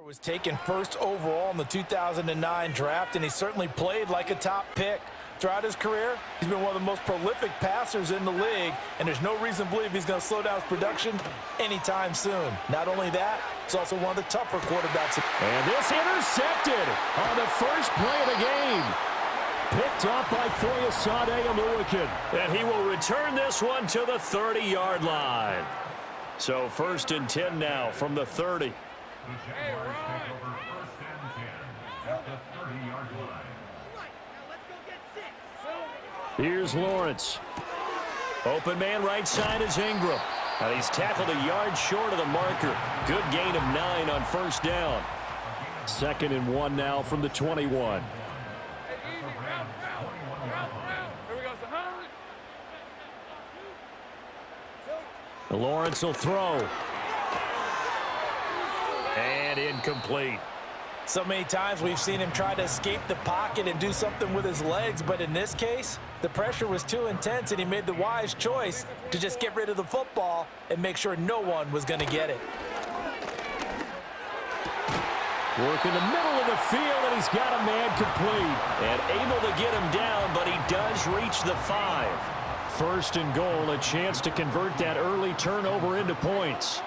Was taken first overall in the 2009 draft, and he certainly played like a top pick. Throughout his career, he's been one of the most prolific passers in the league, and there's no reason to believe he's going to slow down his production anytime soon. Not only that, he's also one of the tougher quarterbacks. And this intercepted on the first play of the game. Picked up by Foyesade Oluwakin. And he will return this one to the 30-yard line. So 1st and 10 now from the 30. The Jaguars take over 1st and 10 at the 30-yard line. Here's Lawrence. Open man right side is Ingram. Now he's tackled a yard short of the marker. Good gain of 9 on 1st down. 2nd and 1 now from the 21. Lawrence will throw. And incomplete. So many times we've seen him try to escape the pocket and do something with his legs, but in this case, the pressure was too intense, and he made the wise choice to just get rid of the football and make sure no one was going to get it. Work in the middle of the field, and he's got a man complete. And able to get him down, but he does reach the 5. 1st and goal, a chance to convert that early turnover into points.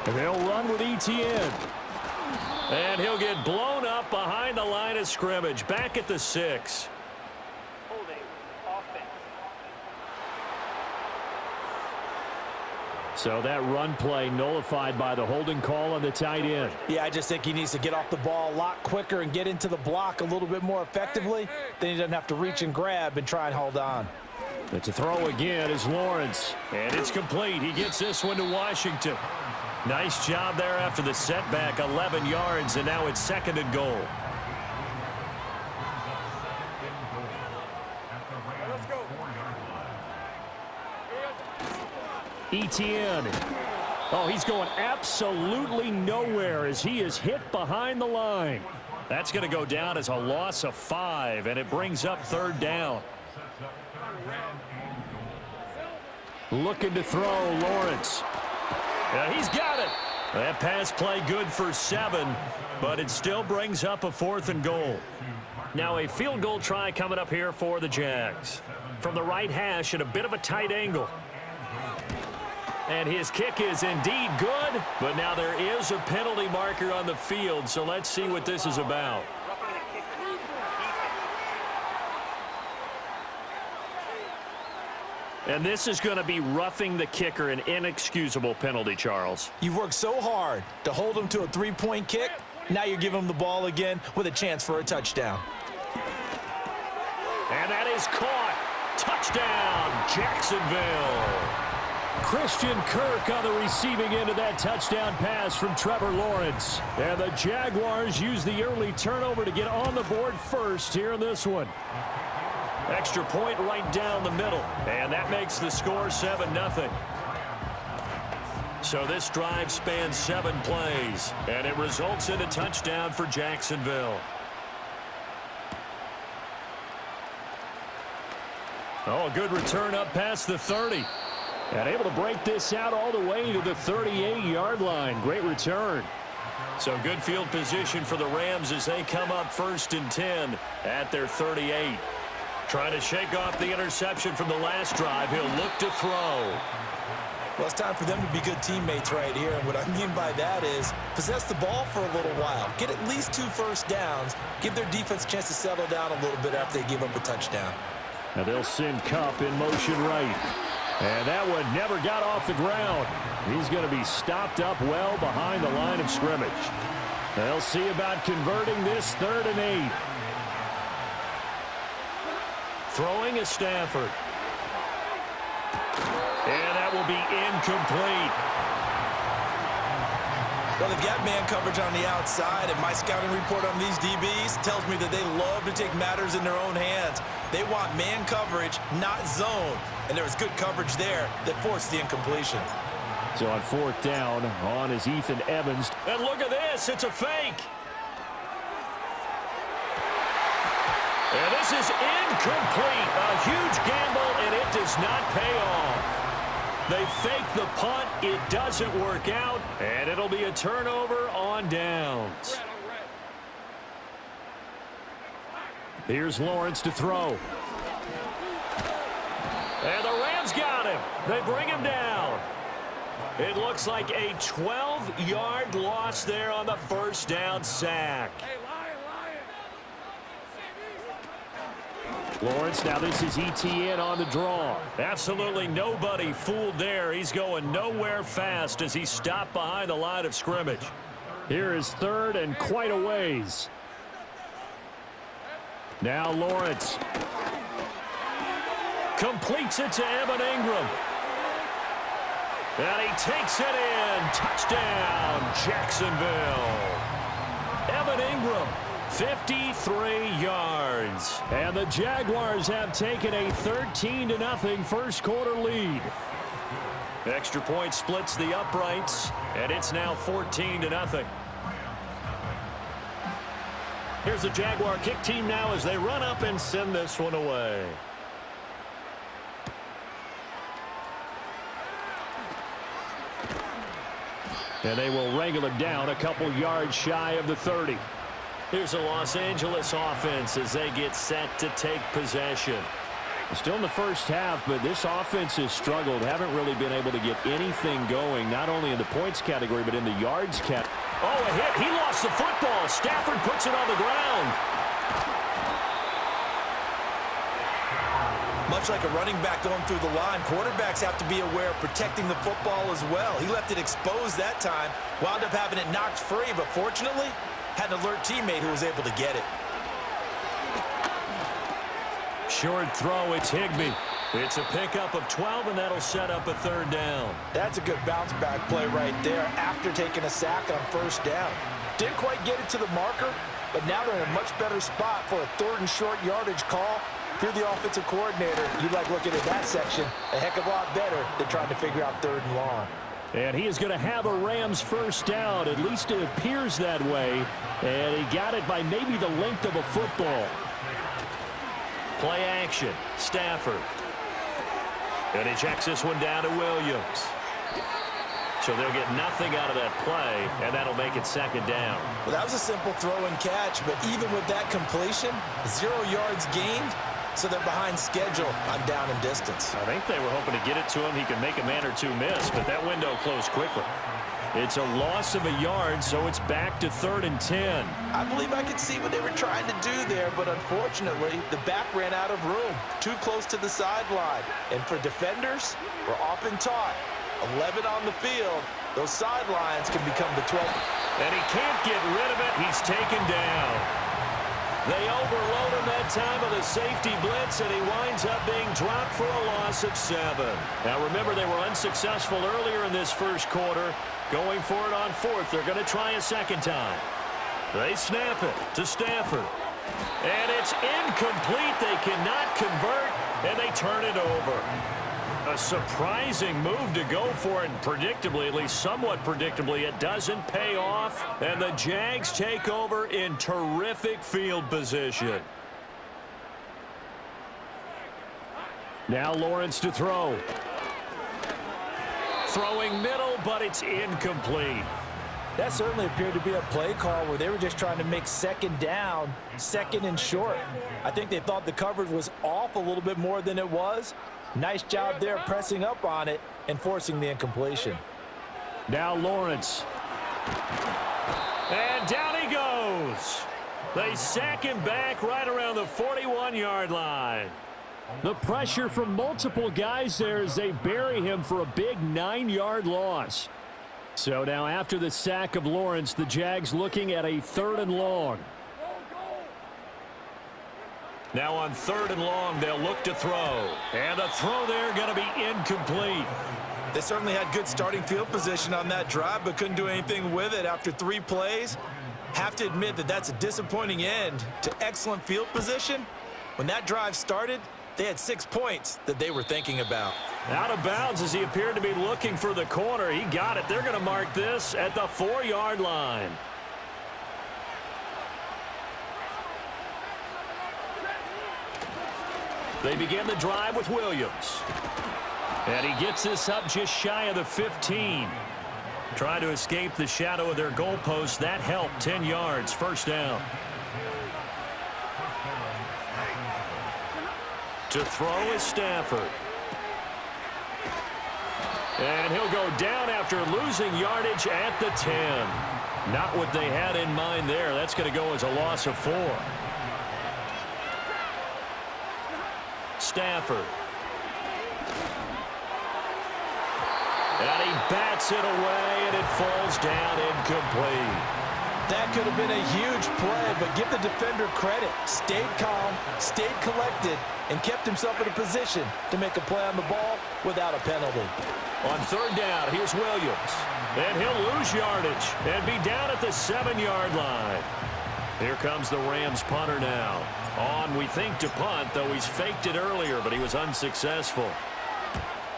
And they'll run with ETN. And he'll get blown up behind the line of scrimmage, back at the 6. Holding offense. So that run play nullified by the holding call on the tight end. Yeah, I just think he needs to get off the ball a lot quicker and get into the block a little bit more effectively. Then he doesn't have to reach and grab and try and hold on. But to throw again is Lawrence. And it's complete. He gets this one to Washington. Nice job there after the setback, 11 yards, and now it's 2nd and goal. ETN. Oh, he's going absolutely nowhere as he is hit behind the line. That's going to go down as a loss of 5, and it brings up 3rd down. Looking to throw, Lawrence. Yeah, he's got it. That pass play good for 7, but it still brings up a 4th and goal. Now a field goal try coming up here for the Jags. From the right hash at a bit of a tight angle. And his kick is indeed good, but now there is a penalty marker on the field, so let's see what this is about. And this is going to be roughing the kicker, an inexcusable penalty, Charles. You've worked so hard to hold him to a 3-point kick. Now you're giving him the ball again with a chance for a touchdown. And that is caught. Touchdown, Jacksonville. Christian Kirk on the receiving end of that touchdown pass from Trevor Lawrence. And the Jaguars use the early turnover to get on the board first here in this one. Extra point right down the middle, and that makes the score 7-0. So this drive spans 7 plays, and it results in a touchdown for Jacksonville. Oh, a good return up past the 30. And able to break this out all the way to the 38-yard line. Great return. So good field position for the Rams as they come up 1st and 10 at their 38. Trying to shake off the interception from the last drive. He'll look to throw. Well, it's time for them to be good teammates right here. And what I mean by that is possess the ball for a little while. Get at least 2 first downs. Give their defense a chance to settle down a little bit after they give up a touchdown. Now they'll send Kupp in motion right. And that one never got off the ground. He's going to be stopped up well behind the line of scrimmage. They'll see about converting this 3rd and 8. Throwing is Stafford. And that will be incomplete. Well, they've got man coverage on the outside, and my scouting report on these DBs tells me that they love to take matters in their own hands. They want man coverage, not zone. And there was good coverage there that forced the incompletion. So on 4th down, on is Ethan Evans. And look at this, it's a fake. And this is incomplete. A huge gamble, and it does not pay off. They fake the punt. It doesn't work out, and it'll be a turnover on downs. Here's Lawrence to throw. And the Rams got him. They bring him down. It looks like a 12-yard loss there on the first down sack. Lawrence, now this is ETN on the draw. Absolutely nobody fooled there. He's going nowhere fast as he stopped behind the line of scrimmage. Here is third and quite a ways. Now Lawrence. Completes it to Evan Ingram. And he takes it in. Touchdown, Jacksonville. Evan Ingram, 53 yards. And the Jaguars have taken a 13-0 first quarter lead. Extra point splits the uprights, and it's now 14-0. Here's the Jaguar kick team now as they run up and send this one away. And they will wrangle him down a couple yards shy of the 30. Here's a Los Angeles offense as they get set to take possession. Still in the first half, but this offense has struggled. Haven't really been able to get anything going, not only in the points category, but in the yards category. Oh, a hit. He lost the football. Stafford puts it on the ground. Much like a running back going through the line, quarterbacks have to be aware of protecting the football as well. He left it exposed that time, wound up having it knocked free, but fortunately, had an alert teammate who was able to get it. Short throw, it's Higbee. It's a pickup of 12, and that'll set up a third down. That's a good bounce-back play right there after taking a sack on first down. Didn't quite get it to the marker, but now they're in a much better spot for a third and short yardage call. If you're the offensive coordinator, you like looking at that section a heck of a lot better than trying to figure out third and long. And he is going to have a Rams first down. At least it appears that way. And he got it by maybe the length of a football. Play action. Stafford. And he checks this one down to Williams. So they'll get nothing out of that play, and that'll make it second down. Well, that was a simple throw and catch, but even with that completion, 0 yards gained, so they're behind schedule on down and distance. I think they were hoping to get it to him. He could make a man or two miss, but that window closed quickly. It's a loss of a yard, so it's back to 3rd and 10. I believe I could see what they were trying to do there, but unfortunately, the back ran out of room, too close to the sideline. And for defenders, we're often taught, 11 on the field, those sidelines can become the 12th. And he can't get rid of it. He's taken down. They overload him that time with a safety blitz, and he winds up being dropped for a loss of 7. Now, remember, they were unsuccessful earlier in this first quarter. Going for it on 4th. They're going to try a second time. They snap it to Stafford. And it's incomplete. They cannot convert, and they turn it over. A surprising move to go for it, and predictably, at least somewhat predictably, it doesn't pay off, and the Jags take over in terrific field position. Now Lawrence to throw. Throwing middle, but it's incomplete. That certainly appeared to be a play call where they were just trying to make second down, second and short. I think they thought the coverage was off a little bit more than it was. Nice job there pressing up on it and forcing the incompletion. Now Lawrence. And down he goes. They sack him back right around the 41-yard line. The pressure from multiple guys there as they bury him for a big 9-yard loss. So now after the sack of Lawrence, the Jags looking at a 3rd and long. Now on 3rd and long, they'll look to throw. And the throw there going to be incomplete. They certainly had good starting field position on that drive, but couldn't do anything with it after 3 plays. Have to admit that that's a disappointing end to excellent field position. When that drive started, they had 6 points that they were thinking about. Out of bounds as he appeared to be looking for the corner. He got it. They're going to mark this at the 4-yard line. They begin the drive with Williams. And he gets this up just shy of the 15. Trying to escape the shadow of their goalpost. That helped. 10 yards. First down. To throw is Stafford. And he'll go down after losing yardage at the 10. Not what they had in mind there. That's going to go as a loss of 4. Stafford. And he bats it away, and it falls down incomplete. That could have been a huge play, but give the defender credit. Stayed calm, stayed collected, and kept himself in a position to make a play on the ball without a penalty. On third down, here's Williams. And he'll lose yardage and be down at the 7-yard line. Here comes the Rams punter now. On, we think, to punt, though he's faked it earlier, but he was unsuccessful.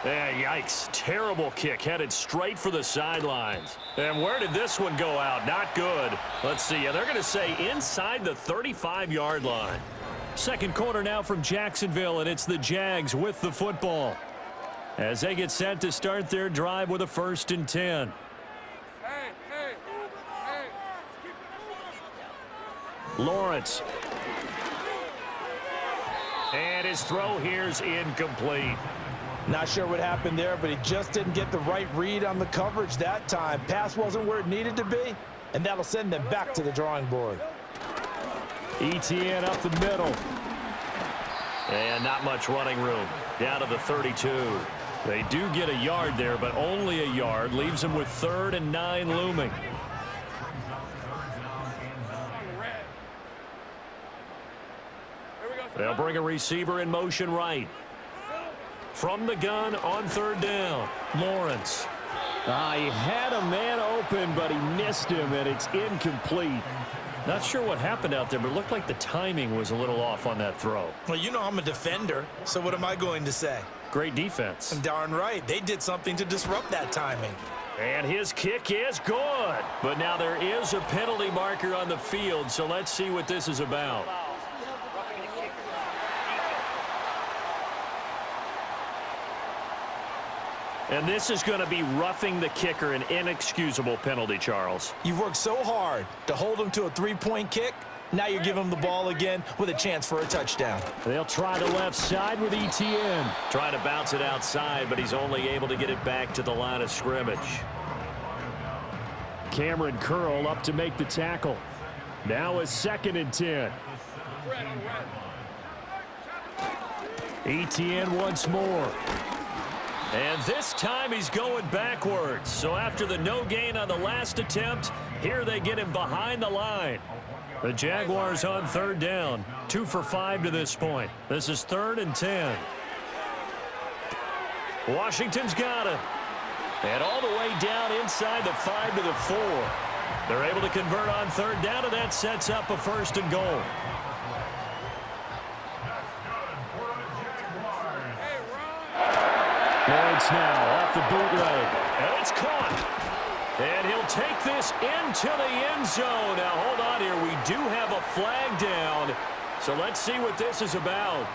Yikes. Terrible kick headed straight for the sidelines. And where did this one go out? Not good. Let's see. Yeah, they're going to say inside the 35-yard line. Second quarter now from Jacksonville, and it's the Jags with the football as they get set to start their drive with a 1st and 10. Lawrence. And his throw here's incomplete. Not sure what happened there, but he just didn't get the right read on the coverage that time. Pass wasn't where it needed to be, and that'll send them back to the drawing board. ETN up the middle. And not much running room. Down to the 32. They do get a yard there, but only a yard. Leaves them with 3rd and 9 looming. They'll bring a receiver in motion right. From the gun on 3rd down, Lawrence. He had a man open, but he missed him, and it's incomplete. Not sure what happened out there, but it looked like the timing was a little off on that throw. Well, you know I'm a defender, so what am I going to say? Great defense. Darn right. They did something to disrupt that timing. And his kick is good. But now there is a penalty marker on the field, so let's see what this is about. And this is going to be roughing the kicker, an inexcusable penalty, Charles. You've worked so hard to hold him to a 3-point kick. Now you give him the ball again with a chance for a touchdown. They'll try the left side with ETN. Trying to bounce it outside, but he's only able to get it back to the line of scrimmage. Cameron Curl up to make the tackle. Now a 2nd and 10. ETN once more. And this time he's going backwards. So after the no gain on the last attempt, here they get him behind the line. The Jaguars on 3rd down. 2 for 5 to this point. This is 3rd and 10. Washington's got it. And all the way down inside the 5 to the 4. They're able to convert on 3rd down, and that sets up a 1st and goal. Lawrence now off the bootleg. And it's caught. And he'll take this into the end zone. Now, hold on here. We do have a flag down. So let's see what this is about.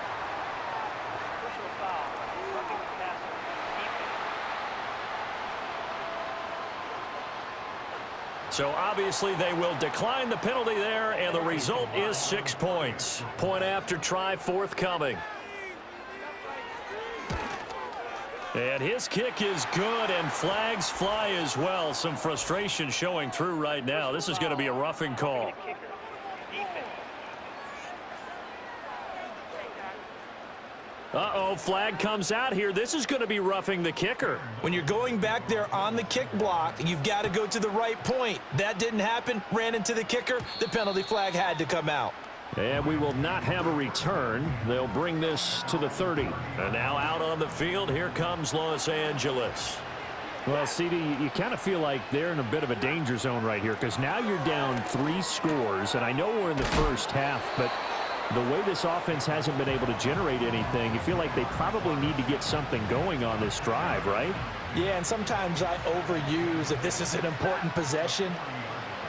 So obviously they will decline the penalty there, and the result is 6 points. Point after try forthcoming. And his kick is good, and flags fly as well. Some frustration showing through right now. This is going to be a roughing call. Uh-oh, flag comes out here. This is going to be roughing the kicker. When you're going back there on the kick block, you've got to go to the right point. That didn't happen. Ran into the kicker. The penalty flag had to come out. And we will not have a return. They'll bring this to the 30. And now out on the field, here comes Los Angeles. Well, CD, you kind of feel like they're in a bit of a danger zone right here because now you're down 3 scores, and I know we're in the first half, but the way this offense hasn't been able to generate anything, you feel like they probably need to get something going on this drive, right? Yeah, and sometimes I overuse that this is an important possession.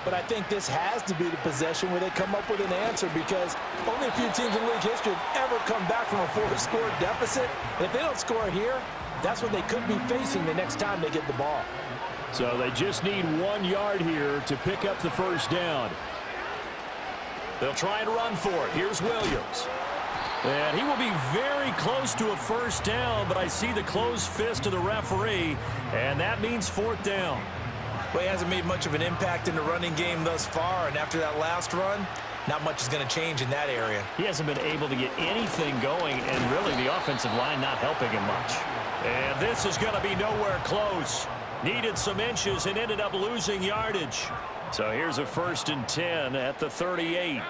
but I think this has to be the possession where they come up with an answer, because only a few teams in league history have ever come back from a 4-score deficit. And if they don't score here, that's what they could be facing the next time they get the ball. So they just need 1 yard here to pick up the first down. They'll try and run for it. Here's Williams. And he will be very close to a first down, but I see the closed fist of the referee, and that means 4th down. Well, he hasn't made much of an impact in the running game thus far, and after that last run, not much is going to change in that area. He hasn't been able to get anything going, and really the offensive line not helping him much. And this is going to be nowhere close. Needed some inches and ended up losing yardage. So here's a 1st and 10 at the 38.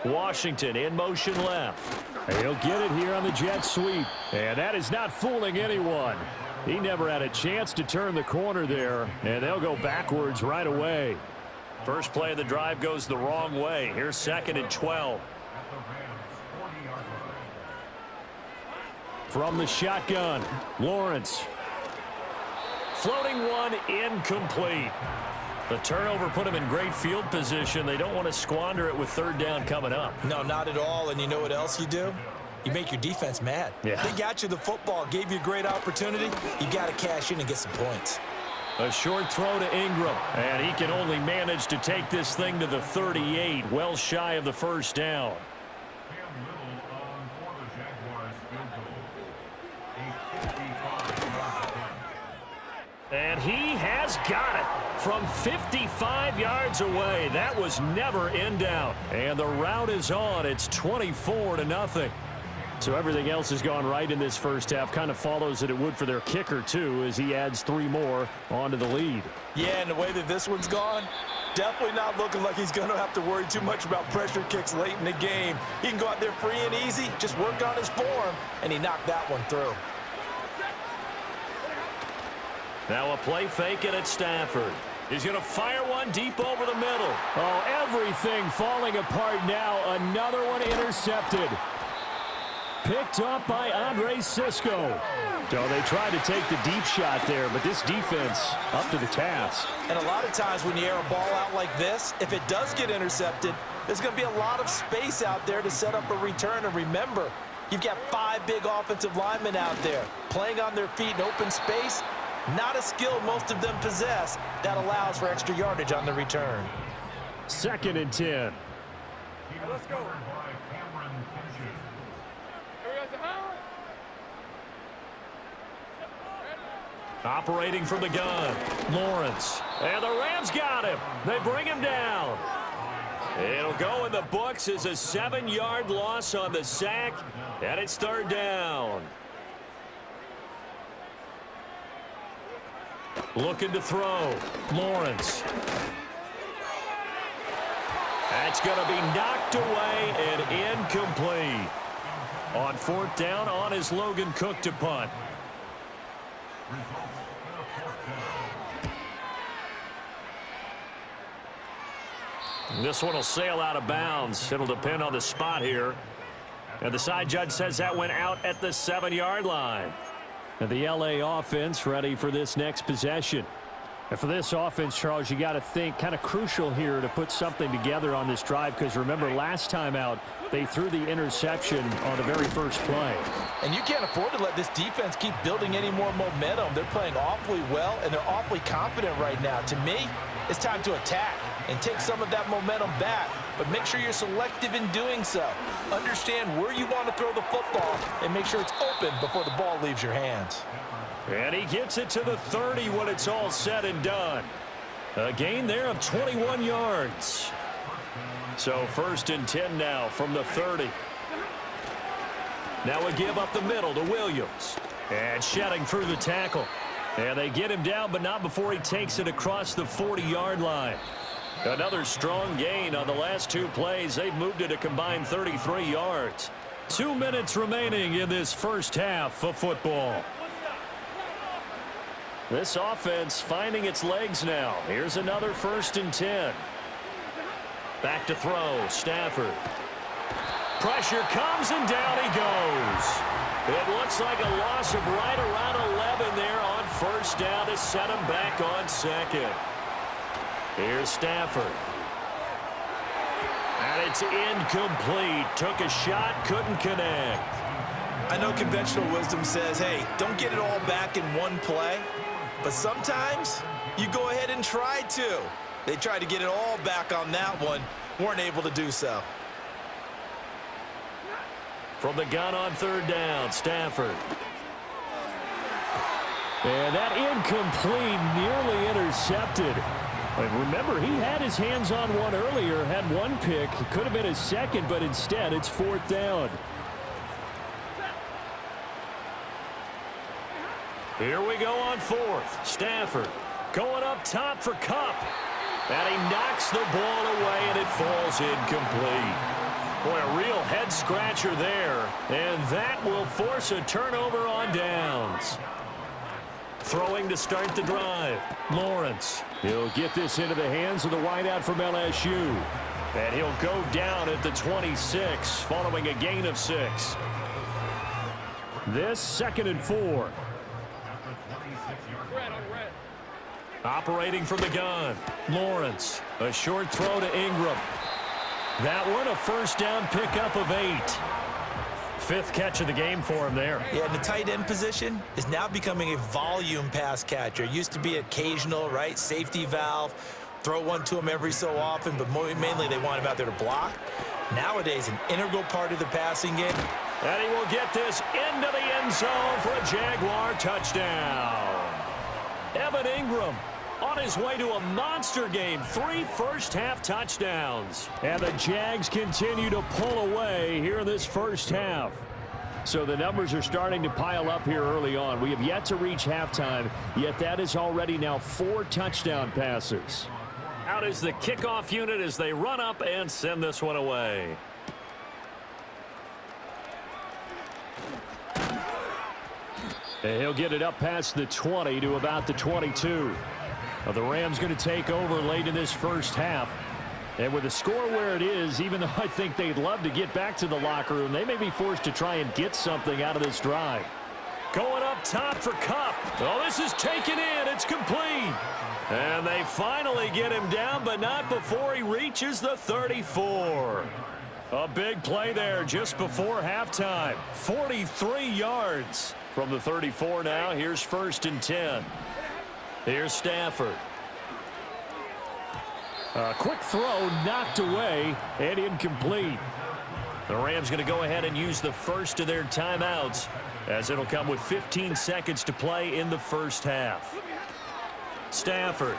Washington in motion left. He'll get it here on the jet sweep. And that is not fooling anyone. He never had a chance to turn the corner there, and they'll go backwards right away. First play of the drive goes the wrong way. Here's 2nd and 12. From the shotgun, Lawrence. Floating one, incomplete. The turnover put him in great field position. They don't want to squander it with 3rd down coming up. No, not at all. And you know what else you do? You make your defense mad. Yeah. They got you the football, gave you a great opportunity. You got to cash in and get some points. A short throw to Ingram, and he can only manage to take this thing to the 38, well shy of the first down. For the Jaguars field goal. A 55-yard attempt. And he has got it from 55 yards away. That was never in doubt. And the route is on. It's 24-0. So everything else has gone right in this first half. Kind of follows that it would for their kicker, too, as he adds 3 more onto the lead. Yeah, and the way that this one's gone, definitely not looking like he's going to have to worry too much about pressure kicks late in the game. He can go out there free and easy, just work on his form, and he knocked that one through. Now a play fake it at Stafford. He's going to fire one deep over the middle. Oh, everything falling apart now. Another one intercepted. Picked up by Andre Cisco. So they tried to take the deep shot there, but this defense up to the task. And a lot of times when you air a ball out like this, if it does get intercepted, there's going to be a lot of space out there to set up a return. And remember, you've got 5 big offensive linemen out there playing on their feet in open space. Not a skill most of them possess that allows for extra yardage on the return. 2nd and 10. Let's go. Operating from the gun, Lawrence. And the Rams got him. They bring him down. It'll go in the books as a 7-yard loss on the sack, and it's 3rd down. Looking to throw, Lawrence. That's going to be knocked away and incomplete. On 4th down, on is Logan Cook to punt. This one will sail out of bounds. It'll depend on the spot here. And the side judge says that went out at the 7-yard line. And the LA offense ready for this next possession. And for this offense, Charles, you got to think kind of crucial here to put something together on this drive, because remember last time out they threw the interception on the very first play. And you can't afford to let this defense keep building any more momentum. They're playing awfully well, and they're awfully confident right now. To me, it's time to attack and take some of that momentum back, but make sure you're selective in doing so. Understand where you want to throw the football and make sure it's open before the ball leaves your hands. And he gets it to the 30 when it's all said and done. A gain there of 21 yards. So 1st and 10 now from the 30. Now a give up the middle to Williams. And shedding through the tackle. And they get him down, but not before he takes it across the 40-yard line. Another strong gain on the last 2 plays. They've moved it a combined 33 yards. 2 minutes remaining in this first half of football. This offense finding its legs now. Here's another 1st and 10. Back to throw, Stafford. Pressure comes and down he goes. It looks like a loss of right around 11 there on 1st down to set him back on 2nd. Here's Stafford. And it's incomplete. Took a shot, couldn't connect. I know conventional wisdom says, hey, don't get it all back in one play. But sometimes you go ahead and try to. They tried to get it all back on that one. Weren't able to do so. From the gun on third down, Stafford. And that incomplete, nearly intercepted. And remember, he had his hands on one earlier, had one pick. It could have been his second, but instead it's fourth down. Here we go on fourth. Stafford going up top for Kupp. And he knocks the ball away, and it falls incomplete. Boy, a real head-scratcher there. And that will force a turnover on downs. Throwing to start the drive. Lawrence. He'll get this into the hands of the wideout from LSU. And he'll go down at the 26 following a gain of 6. This 2nd and 4. Operating from the gun. Lawrence. A short throw to Ingram. That one a first down pickup of 8. 5th catch of the game for him there. Yeah, and the tight end position is now becoming a volume pass catcher. Used to be occasional, right? Safety valve. Throw one to him every so often, but mainly they want him out there to block. Nowadays, an integral part of the passing game. And he will get this into the end zone for a Jaguar touchdown. Evan Ingram on his way to a monster game. 3 first-half touchdowns. And the Jags continue to pull away here in this first half. So the numbers are starting to pile up here early on. We have yet to reach halftime, yet that is already now 4 touchdown passes. Out is the kickoff unit as they run up and send this one away. And he'll get it up past the 20 to about the 22. Now the Rams going to take over late in this first half. And with the score where it is, even though I think they'd love to get back to the locker room, they may be forced to try and get something out of this drive. Going up top for Kupp. Oh, this is taken in. It's complete. And they finally get him down, but not before he reaches the 34. A big play there just before halftime. 43 yards from the 34 now. Here's 1st and 10. Here's Stafford. A quick throw knocked away and incomplete. The Rams going to go ahead and use the first of their timeouts as it'll come with 15 seconds to play in the first half. Stafford.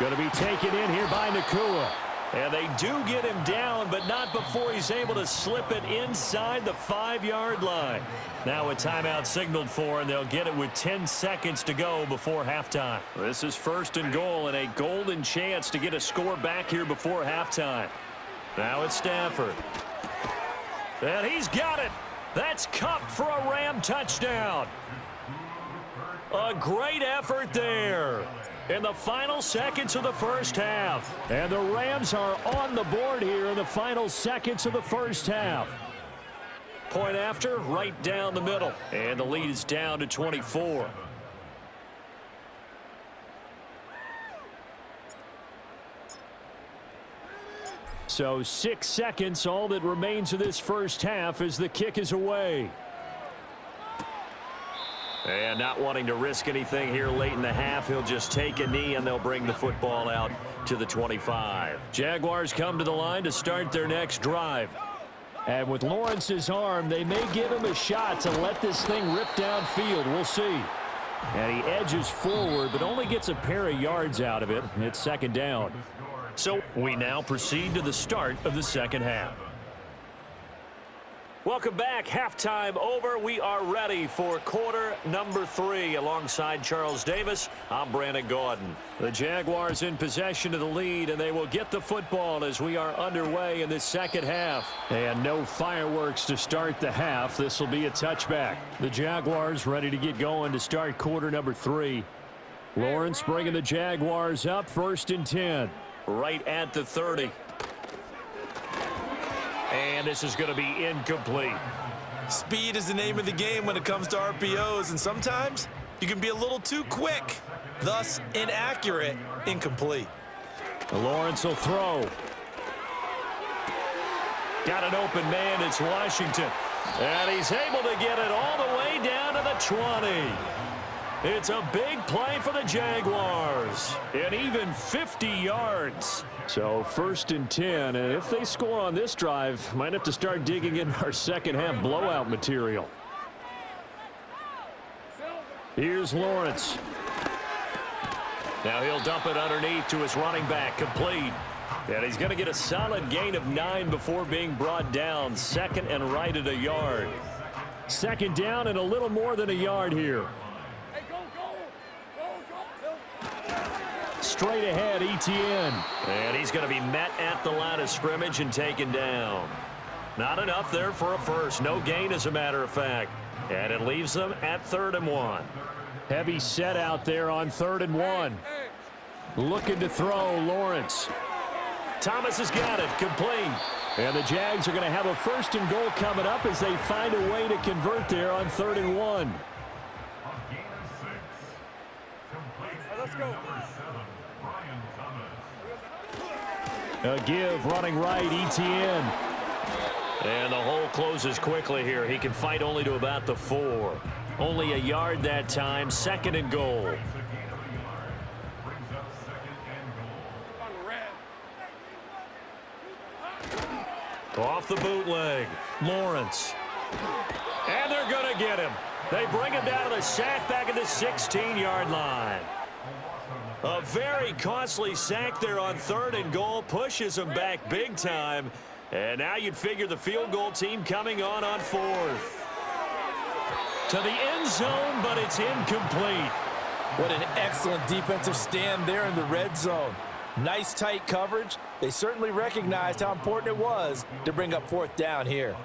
Going to be taken in here by Nakua. And they do get him down, but not before he's able to slip it inside the 5-yard line. Now a timeout signaled for, and they'll get it with 10 seconds to go before halftime. This is 1st and goal and a golden chance to get a score back here before halftime. Now it's Stafford. And he's got it. That's Kupp for a Ram touchdown. A great effort there in the final seconds of the first half. And the Rams are on the board here in the final seconds of the first half. Point after, right down the middle. And the lead is down to 24. So 6 seconds, all that remains of this first half as the kick is away. And not wanting to risk anything here late in the half, he'll just take a knee and they'll bring the football out to the 25. Jaguars come to the line to start their next drive. And with Lawrence's arm, they may give him a shot to let this thing rip downfield. We'll see. And he edges forward, but only gets a pair of yards out of it. It's 2nd down. So we now proceed to the start of the second half. Welcome back. Halftime over. We are ready for quarter number 3. Alongside Charles Davis, I'm Brandon Gordon. The Jaguars in possession of the lead, and they will get the football as we are underway in this second half. And no fireworks to start the half. This will be a touchback. The Jaguars ready to get going to start quarter number 3. Lawrence bringing the Jaguars up 1st and 10. Right at the 30. And this is going to be incomplete. Speed is the name of the game when it comes to RPOs, and sometimes You can be a little too quick, thus inaccurate, incomplete. Lawrence will throw. Got an open man. It's Washington. And he's able to get it all the way down to the 20. It's a big play for the Jaguars. And even 50 yards. So 1st and 10. And if they score on this drive, might have to start digging in our second half blowout material. Here's Lawrence. Now he'll dump it underneath to his running back. Complete. And he's going to get a solid gain of 9 before being brought down. 2nd and right at a yard. 2nd down and a little more than a yard here. Straight ahead, Etienne. And he's going to be met at the line of scrimmage and taken down. Not enough there for a first. No gain, as a matter of fact. And it leaves them at 3rd and 1. Heavy set out there on 3rd and 1. Looking to throw, Lawrence. Thomas has got it. Complete. And the Jags are going to have a 1st and goal coming up as they find a way to convert there on 3rd and 1. Let's go. A give running right, Etienne. And the hole closes quickly here. He can fight only to about the 4. Only a yard that time. 2nd and goal. Off the bootleg. Lawrence. And they're going to get him. They bring him down to the sack back at the 16-yard line. A very costly sack there on 3rd and goal. Pushes him back big time. And now you'd figure the field goal team coming on 4th. To the end zone, but it's incomplete. What an excellent defensive stand there in the red zone. Nice tight coverage. They certainly recognized how important it was to bring up 4th down here.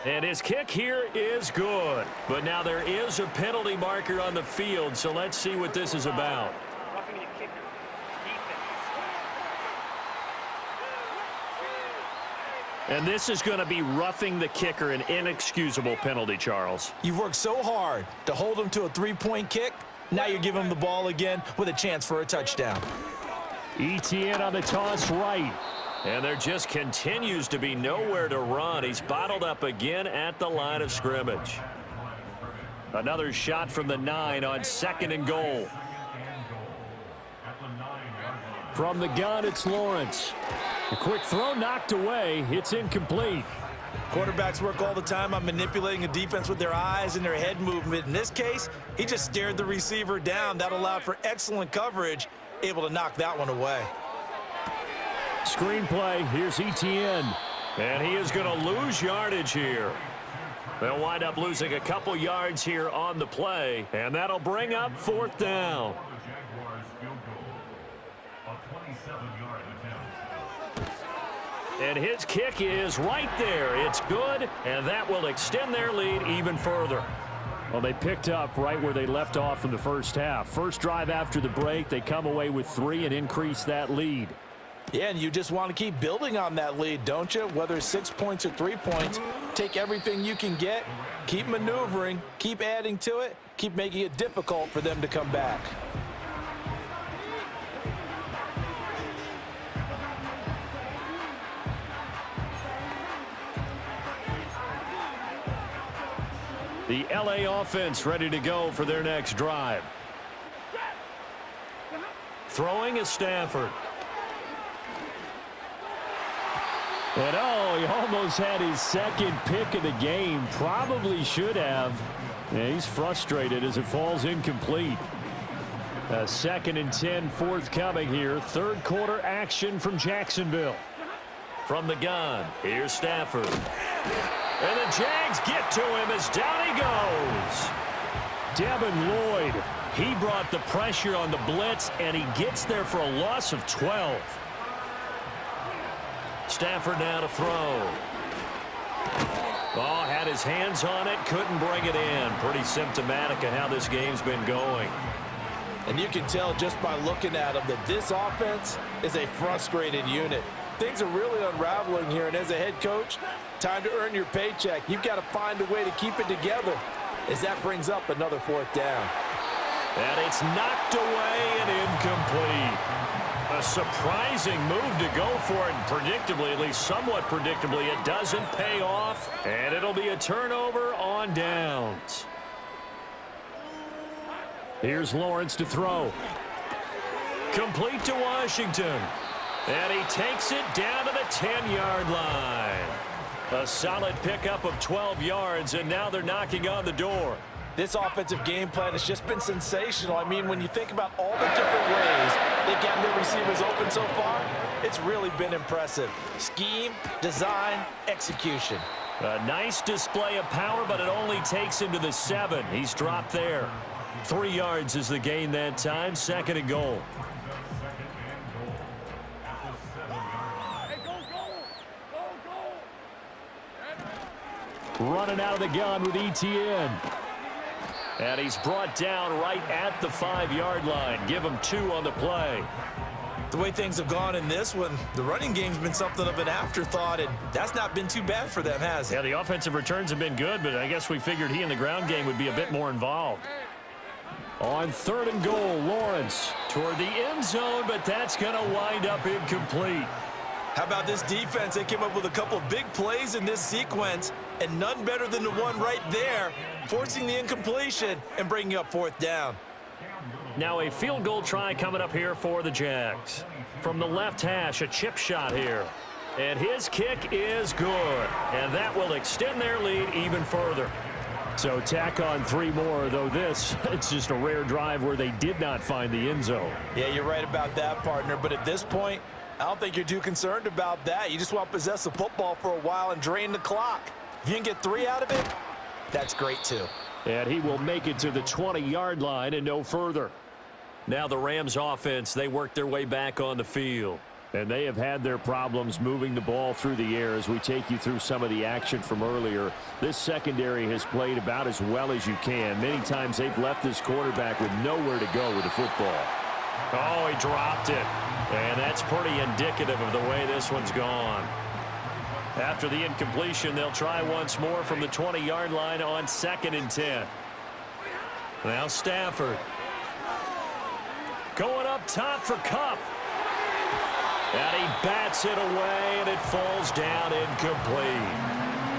And his kick here is good. But now there is a penalty marker on the field, so let's see what this is about. Roughing the kicker. And this is going to be roughing the kicker, an inexcusable penalty, Charles. You've worked so hard to hold him to a 3-point kick. Now you're giving him the ball again with a chance for a touchdown. Etienne on the toss right. And there just continues to be nowhere to run. He's bottled up again at the line of scrimmage. Another shot from the 9 on 2nd and goal. From the gun, it's Lawrence. A quick throw knocked away. It's incomplete. Quarterbacks work all the time on manipulating a defense with their eyes and their head movement. In this case, he just stared the receiver down. That allowed for excellent coverage, able to knock that one away. Screenplay, here's Etienne. And he is going to lose yardage here. They'll wind up losing a couple yards here on the play, and that'll bring up 4th down. Jaguars field goal. A 27-yard attempt. And his kick is right there. It's good, and that will extend their lead even further. Well, they picked up right where they left off in the first half. First drive after the break, they come away with 3 and increase that lead. Yeah, and you just want to keep building on that lead, don't you? Whether it's 6 points or 3 points, take everything you can get, keep maneuvering, keep adding to it, keep making it difficult for them to come back. The LA offense ready to go for their next drive. Throwing is Stafford. And oh, he almost had his 2nd pick of the game. Probably should have. Yeah, he's frustrated as it falls incomplete. 2nd and 10 forthcoming here. 3rd quarter action from Jacksonville. From the gun, here's Stafford. And the Jags get to him as down he goes. Devin Lloyd. He brought the pressure on the blitz, and he gets there for a loss of 12. Stafford now to throw. Oh, had his hands on it, couldn't bring it in. Pretty symptomatic of how this game's been going. And you can tell just by looking at him that this offense is a frustrated unit. Things are really unraveling here, and as a head coach, time to earn your paycheck. You've got to find a way to keep it together. as that brings up another 4th down. And it's knocked away and incomplete. A surprising move to go for it, and predictably, at least somewhat predictably, it doesn't pay off, and it'll be a turnover on downs. Here's Lawrence to throw. Complete to Washington. And he takes it down to the 10-yard line. A solid pickup of 12 yards, and now they're knocking on the door. This offensive game plan has just been sensational. I mean, when you think about all the different ways they've gotten their receivers open so far, it's really been impressive. Scheme, design, execution. A nice display of power, but it only takes him to the 7. He's dropped there. 3 yards is the gain that time. 2nd and goal. Running out of the gun with ETN. And he's brought down right at the 5-yard line. Give him 2 on the play. The way things have gone in this one, the running game's been something of an afterthought, and that's not been too bad for them, has it? Yeah, the offensive returns have been good, but I guess we figured he in the ground game would be a bit more involved. On 3rd and goal, Lawrence toward the end zone, but that's going to wind up incomplete. How about this defense? They came up with a couple of big plays in this sequence, and none better than the one right there, forcing the incompletion and bringing up 4th down. Now a field goal try coming up here for the Jags. From the left hash, a chip shot here. And his kick is good. And that will extend their lead even further. So tack on 3 more, though this, it's just a rare drive where they did not find the end zone. Yeah, you're right about that, partner. But at this point, I don't think you're too concerned about that. You just want to possess the football for a while and drain the clock. If you can get 3 out of it, that's great too. And he will make it to the 20-yard line and no further. Now the Rams offense, they work their way back on the field. And they have had their problems moving the ball through the air as we take you through some of the action from earlier. This secondary has played about as well as you can. Many times they've left this quarterback with nowhere to go with the football. Oh, he dropped it. And that's pretty indicative of the way this one's gone. After the incompletion, they'll try once more from the 20-yard line on 2nd and 10. Now Stafford. Going up top for Kupp. And he bats it away, and it falls down incomplete.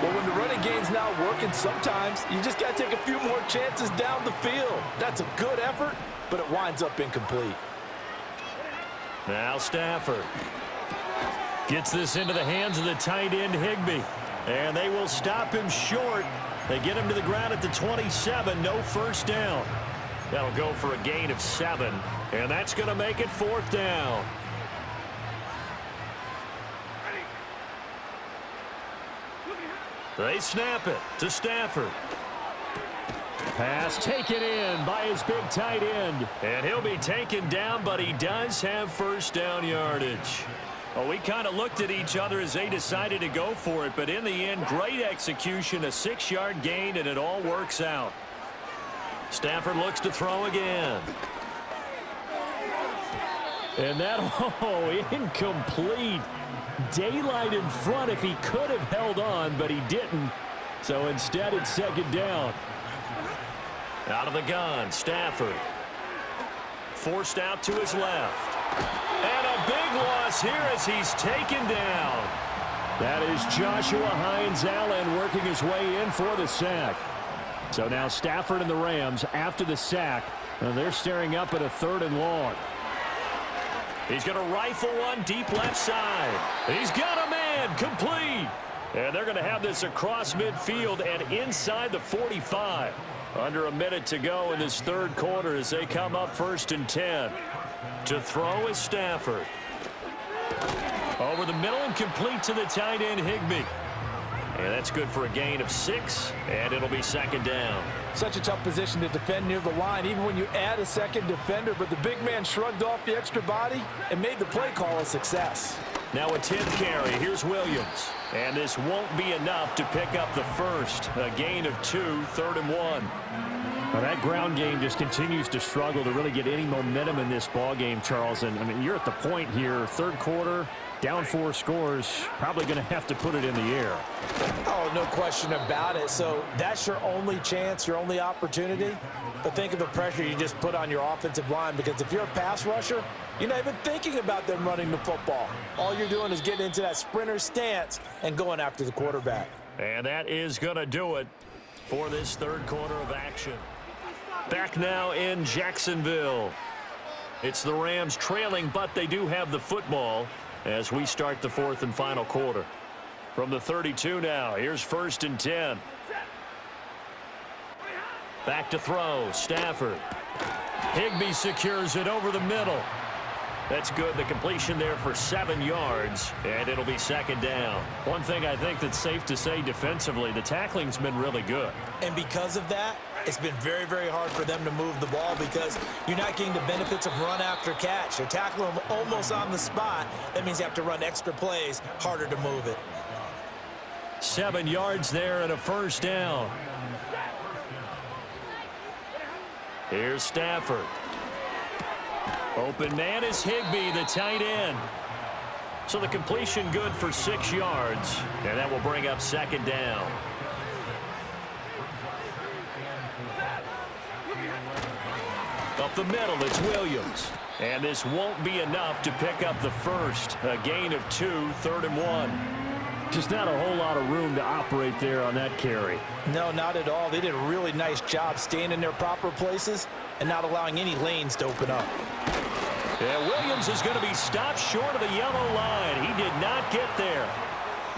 Well, when the running game's not working, sometimes you just got to take a few more chances down the field. That's a good effort, but it winds up incomplete. Now Stafford gets this into the hands of the tight end Higbee. And they will stop him short. They get him to the ground at the 27. No 1st down. That'll go for a gain of 7. And that's going to make it 4th down. They snap it to Stafford. Pass taken in by his big tight end. And he'll be taken down, but he does have 1st down yardage. Well, we kind of looked at each other as they decided to go for it, but in the end, great execution, a 6-yard gain, and it all works out. Stafford looks to throw again. And that, incomplete. Daylight in front if he could have held on, but he didn't. So instead, it's 2nd down. Out of the gun, Stafford. Forced out to his left. And a big loss here as he's taken down. That is Joshua Hines-Allen working his way in for the sack. So now Stafford and the Rams after the sack. And they're staring up at a 3rd and long. He's going to rifle one deep left side. He's got a man, complete. And they're going to have this across midfield and inside the 45. Under a minute to go in this 3rd quarter as they come up 1st and 10. To throw is Stafford. Over the middle and complete to the tight end Higbee. And that's good for a gain of 6, and it'll be 2nd down. Such a tough position to defend near the line, even when you add a 2nd defender, but the big man shrugged off the extra body and made the play call a success. Now a 10th carry. Here's Williams. And this won't be enough to pick up the 1st. A gain of 2, 3rd and 1. Well, that ground game just continues to struggle to really get any momentum in this ball game, Charles. And I mean, you're at the point here, 3rd quarter, Down 4 scores, probably going to have to put it in the air. Oh, no question about it. So that's your only chance, your only opportunity. But think of the pressure you just put on your offensive line, because if you're a pass rusher, you're not even thinking about them running the football. All you're doing is getting into that sprinter stance and going after the quarterback. And that is going to do it for this third quarter of action. Back now in Jacksonville. It's the Rams trailing, but they do have the football as we start the fourth and final quarter. From the 32 now, here's 1st and 10. Back to throw, Stafford. Higbee secures it over the middle. That's good. The completion there for 7 yards, and it'll be 2nd down. One thing I think that's safe to say defensively, the tackling's been really good. And because of that, it's been very, very hard for them to move the ball, because you're not getting the benefits of run after catch. You're tackling them almost on the spot. That means you have to run extra plays, harder to move it. 7 yards there and a 1st down. Here's Stafford. Open man is Higbee, the tight end. So the completion good for 6 yards, and that will bring up 2nd down. Up the middle, it's Williams. And this won't be enough to pick up the first. A gain of 2, 3rd and 1. Just not a whole lot of room to operate there on that carry. No, not at all. They did a really nice job staying in their proper places and not allowing any lanes to open up. Yeah, Williams is going to be stopped short of the yellow line. He did not get there.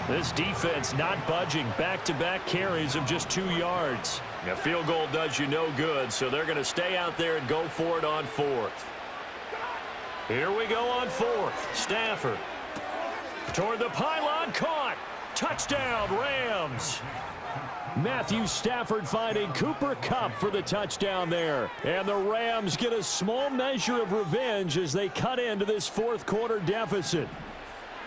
This defense not budging. Back-to-back carries of just 2 yards. A field goal does you no good, so they're going to stay out there and go for it on 4th. Here we go on 4th. Stafford. Toward the pylon, caught. Touchdown, Rams. Matthew Stafford finding Cooper Kupp for the touchdown there. And the Rams get a small measure of revenge as they cut into this 4th quarter deficit.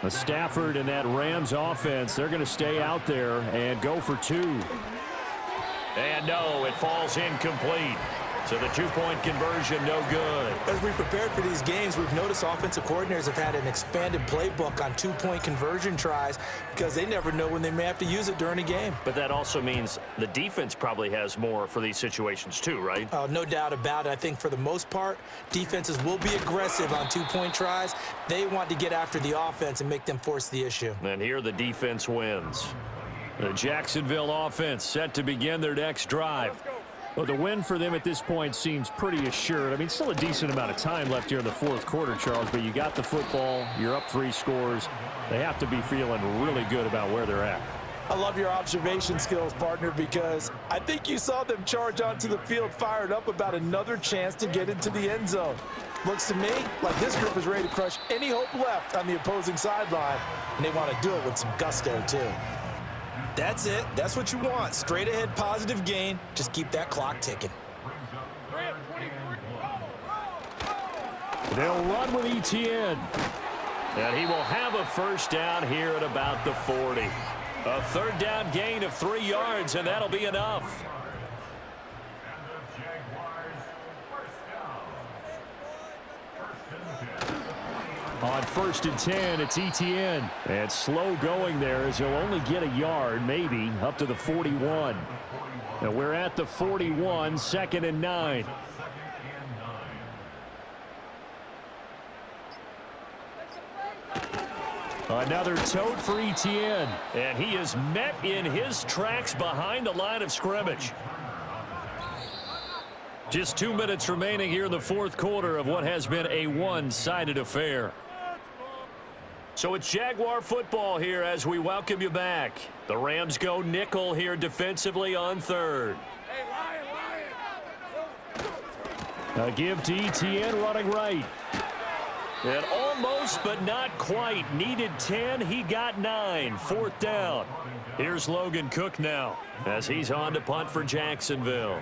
Stafford and that Rams offense, they're going to stay out there and go for 2. And no, it falls incomplete. So the 2-point conversion, no good. As we've prepared for these games, we've noticed offensive coordinators have had an expanded playbook on 2-point conversion tries, because they never know when they may have to use it during a game. But that also means the defense probably has more for these situations too, right? No doubt about it. I think for the most part, defenses will be aggressive on 2-point tries. They want to get after the offense and make them force the issue. And here the defense wins. The Jacksonville offense set to begin their next drive. Well, the win for them at this point seems pretty assured. I mean, still a decent amount of time left here in the 4th quarter, Charles, but you got the football, you're up 3 scores. They have to be feeling really good about where they're at. I love your observation skills, partner, because I think you saw them charge onto the field fired up about another chance to get into the end zone. Looks to me like this group is ready to crush any hope left on the opposing sideline, and they want to do it with some gusto, too. That's it. That's what you want. Straight ahead, positive gain. Just keep that clock ticking. They'll run with ETN. And he will have a 1st down here at about the 40. A 3rd down gain of 3 yards, and that'll be enough. On 1st and 10, it's ETN. And slow going there as he'll only get a yard, maybe, up to the 41. And we're at the 41, 2nd and 9. Another tote for ETN. And he is met in his tracks behind the line of scrimmage. Just 2 minutes remaining here in the 4th quarter of what has been a one-sided affair. So it's Jaguar football here as we welcome you back. The Rams go nickel here defensively on 3rd. A give to ETN running right. And almost but not quite. Needed 10. He got 9. 4th down. Here's Logan Cook now as he's on to punt for Jacksonville.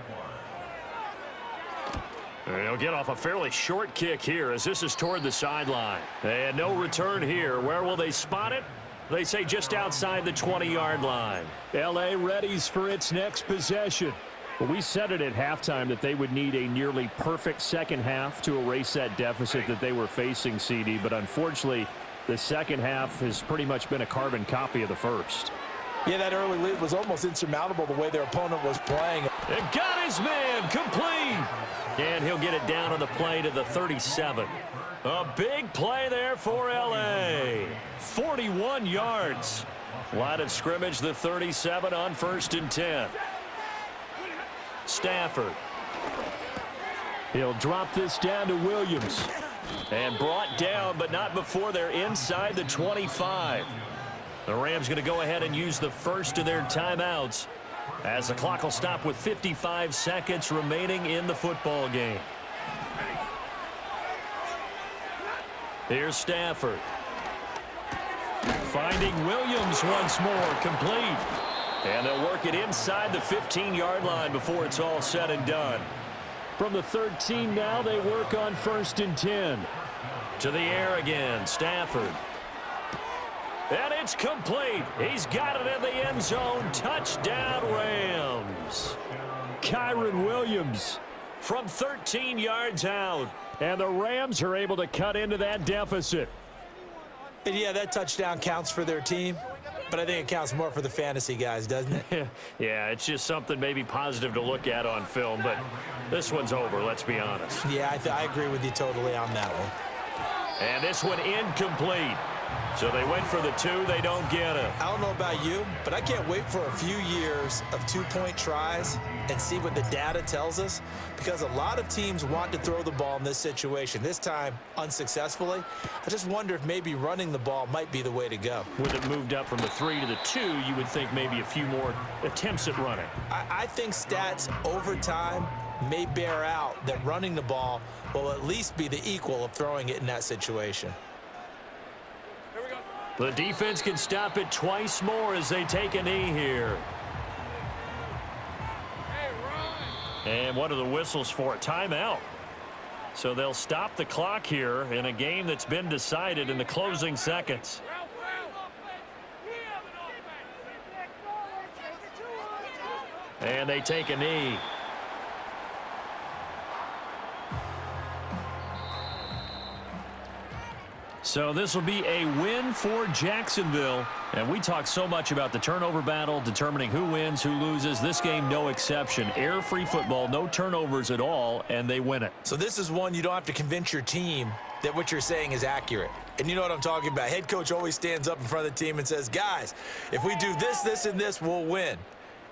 And he'll get off a fairly short kick here as this is toward the sideline. And no return here. Where will they spot it? They say just outside the 20-yard line. L.A. readies for its next possession. Well, we said it at halftime that they would need a nearly perfect second half to erase that deficit that they were facing, CD. But unfortunately, The second half has pretty much been a carbon copy of the first. Yeah, that early lead was almost insurmountable the way their opponent was playing. And got his man complete. And he'll get it down on the play to the 37. A big play there for L.A. 41 yards. Line of scrimmage, the 37 on 1st and 10. Stafford. He'll drop this down to Williams. And brought down, but not before they're inside the 25. The Rams going to go ahead and use the first of their timeouts as the clock will stop with 55 seconds remaining in the football game. Here's Stafford. Finding Williams once more, complete. And they'll work it inside the 15-yard line before it's all said and done. From the 13 now, they work on 1st and 10. To the air again, Stafford. And it's complete. He's got it in the end zone. Touchdown, Rams. Kyron Williams. From 13 yards out. And the Rams are able to cut into that deficit. And yeah, that touchdown counts for their team, but I think it counts more for the fantasy guys, doesn't it? Yeah, it's just something maybe positive to look at on film, but this one's over, let's be honest. Yeah, I agree with you totally on that one. And this one incomplete. So they went for the 2, they don't get it. I don't know about you, but I can't wait for a few years of two-point tries and see what the data tells us, because a lot of teams want to throw the ball in this situation. This time, unsuccessfully. I just wonder if maybe running the ball might be the way to go. With it moved up from the 3 to the 2, you would think maybe a few more attempts at running. I think stats over time may bear out that running the ball will at least be the equal of throwing it in that situation. The defense can stop it twice more as they take a knee here. And what are the whistles for? A timeout. So they'll stop the clock here in a game that's been decided in the closing seconds. And they take a knee. So this will be a win for Jacksonville. And we talk so much about the turnover battle, determining who wins, who loses. This game, no exception. Air-free football, no turnovers at all, and they win it. So this is one you don't have to convince your team that what you're saying is accurate. And you know what I'm talking about. Head coach always stands up in front of the team and says, guys, if we do this, this, and this, we'll win.